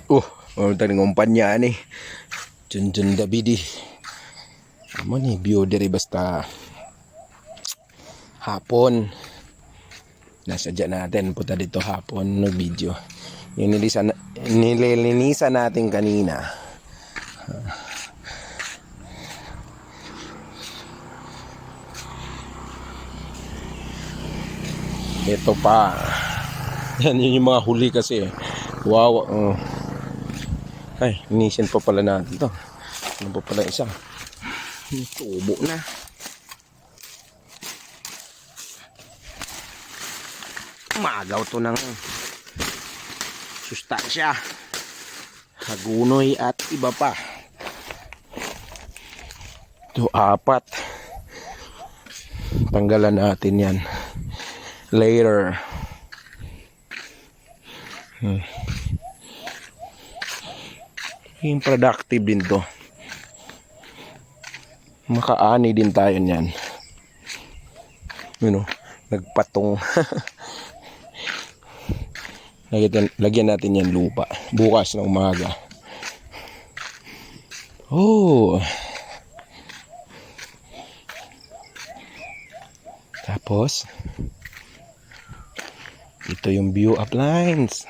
Taning kumpanya ni Junjun Davidi. Amo ni view diri basta hapon. Nasadya natin punta dito hapon no video. Yung nililinisan natin kanina. Ito pa. Yan yun yung mga huli kasi. Wow. Ay, linisin pa pala natin to. Ano pa pala isa? Tubo na. Magaw to ng sustansya. Hagunoy at iba pa. Ito, 4. Tanggalan natin yan later. Yung productive din to. Makaani din tayo niyan. Nagpatong. Lagyan natin yan lupa bukas na umaga. Tapos ito yung view uplines.